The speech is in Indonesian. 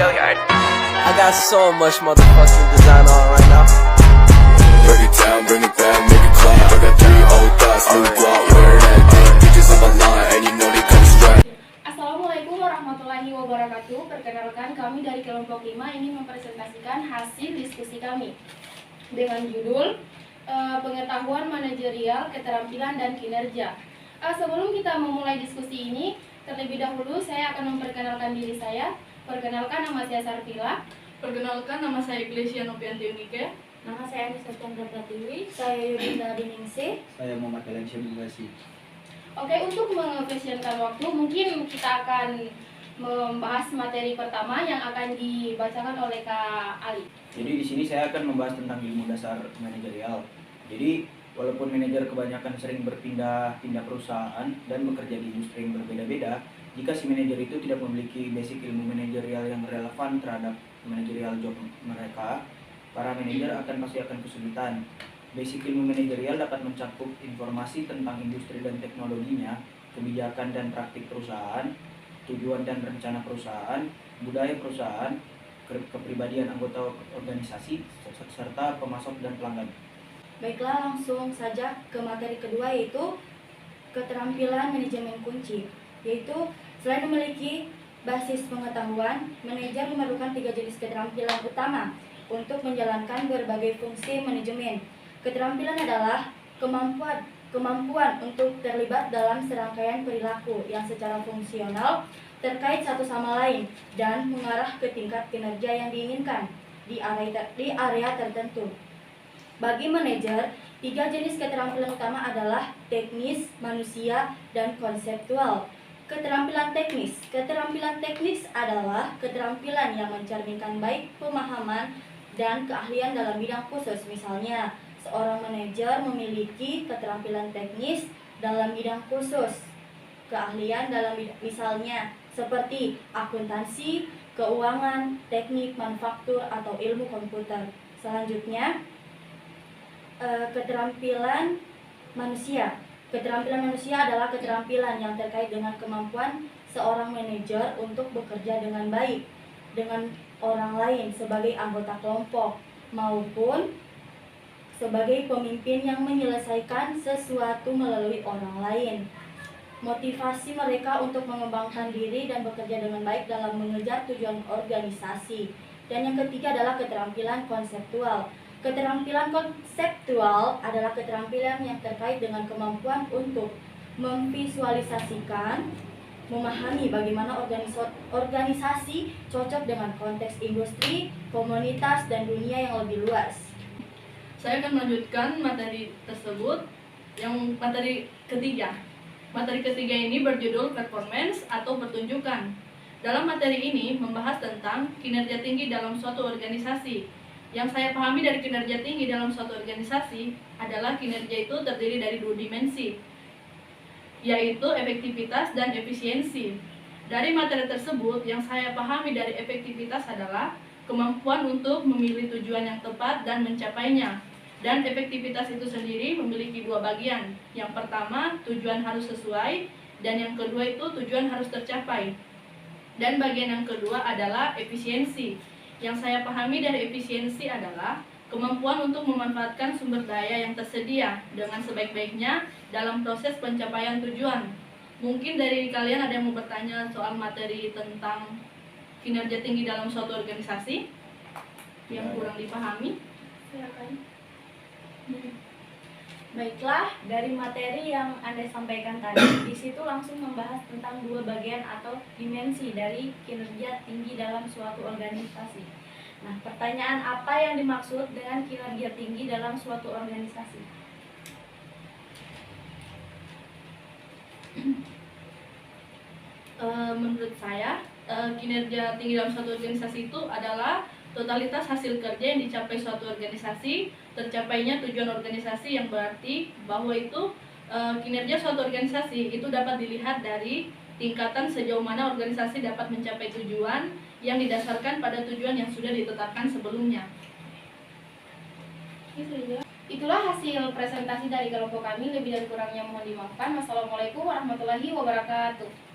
I got so much motherfucking design on right now. Break it down, bring it back, make it clap. I got 3 old thoughts, new block, where that thing. Bitches on my line, and you know they come straight. Assalamualaikum warahmatullahi wabarakatuh. Perkenalkan, kami dari kelompok 5 ingin mempresentasikan hasil diskusi kami dengan judul pengetahuan manajerial, keterampilan dan kinerja. Sebelum kita memulai diskusi ini, terlebih dahulu saya akan memperkenalkan diri saya. Perkenalkan, nama saya Sartila. Perkenalkan, nama saya Iglesia Nopianti Unike. Nama saya Anissa Chandra Pratiwi. Saya Yudinda Diningsih. Saya Muhammad Elensyah Bugasi. Oke, untuk mengefisienkan waktu, mungkin kita akan membahas materi pertama yang akan dibacakan oleh Kak Ali. Jadi di sini saya akan membahas tentang ilmu dasar manajerial. Jadi walaupun manajer kebanyakan sering berpindah-pindah perusahaan dan bekerja di industri yang berbeda-beda, jika si manajer itu tidak memiliki basic ilmu manajerial yang relevan terhadap manajerial job mereka, para manajer pasti akan kesulitan. Basic ilmu manajerial dapat mencakup informasi tentang industri dan teknologinya, kebijakan dan praktik perusahaan, tujuan dan rencana perusahaan, budaya perusahaan, kepribadian anggota organisasi, serta pemasok dan pelanggan. Baiklah, langsung saja ke materi kedua, yaitu keterampilan manajemen kunci. Yaitu selain memiliki basis pengetahuan, manajer memerlukan 3 jenis keterampilan utama untuk menjalankan berbagai fungsi manajemen. Keterampilan adalah kemampuan untuk terlibat dalam serangkaian perilaku yang secara fungsional terkait satu sama lain dan mengarah ke tingkat kinerja yang diinginkan di area tertentu. Bagi manajer, 3 jenis keterampilan utama adalah teknis, manusia, dan konseptual. Keterampilan teknis adalah keterampilan yang mencerminkan baik pemahaman dan keahlian dalam bidang khusus. Misalnya, seorang manajer memiliki keterampilan teknis dalam bidang khusus. Keahlian dalam misalnya seperti akuntansi, keuangan, teknik manufaktur, atau ilmu komputer. Selanjutnya, keterampilan manusia. Keterampilan manusia adalah keterampilan yang terkait dengan kemampuan seorang manajer untuk bekerja dengan baik dengan orang lain sebagai anggota kelompok maupun sebagai pemimpin yang menyelesaikan sesuatu melalui orang lain. Motivasi mereka untuk mengembangkan diri dan bekerja dengan baik dalam mengejar tujuan organisasi. Dan yang ketiga adalah keterampilan konseptual. Keterampilan konseptual adalah keterampilan yang terkait dengan kemampuan untuk memvisualisasikan, memahami bagaimana organisasi cocok dengan konteks industri, komunitas, dan dunia yang lebih luas. Saya akan melanjutkan materi tersebut, yang materi ketiga. Materi ketiga ini berjudul performance atau pertunjukan. Dalam materi ini membahas tentang kinerja tinggi dalam suatu organisasi. Yang saya pahami dari kinerja tinggi dalam suatu organisasi adalah kinerja itu terdiri dari 2 dimensi, yaitu efektivitas dan efisiensi. Dari materi tersebut, yang saya pahami dari efektivitas adalah kemampuan untuk memilih tujuan yang tepat dan mencapainya. Dan efektivitas itu sendiri memiliki 2 bagian. Yang pertama, tujuan harus sesuai, dan yang kedua itu tujuan harus tercapai. Dan bagian yang kedua adalah efisiensi. Yang saya pahami dari efisiensi adalah kemampuan untuk memanfaatkan sumber daya yang tersedia dengan sebaik-baiknya dalam proses pencapaian tujuan. Mungkin dari kalian ada yang mau bertanya soal materi tentang kinerja tinggi dalam suatu organisasi yang kurang dipahami? Silakan. Baiklah, dari materi yang Anda sampaikan tadi, di situ langsung membahas tentang 2 bagian atau dimensi dari kinerja tinggi dalam suatu organisasi. Nah, pertanyaan apa yang dimaksud dengan kinerja tinggi dalam suatu organisasi? Menurut saya, kinerja tinggi dalam suatu organisasi itu adalah totalitas hasil kerja yang dicapai suatu organisasi, tercapainya tujuan organisasi, yang berarti bahwa itu kinerja suatu organisasi itu dapat dilihat dari tingkatan sejauh mana organisasi dapat mencapai tujuan yang didasarkan pada tujuan yang sudah ditetapkan sebelumnya. Itulah hasil presentasi dari kelompok kami. Lebih dan kurangnya mohon dimaafkan. Wassalamualaikum warahmatullahi wabarakatuh.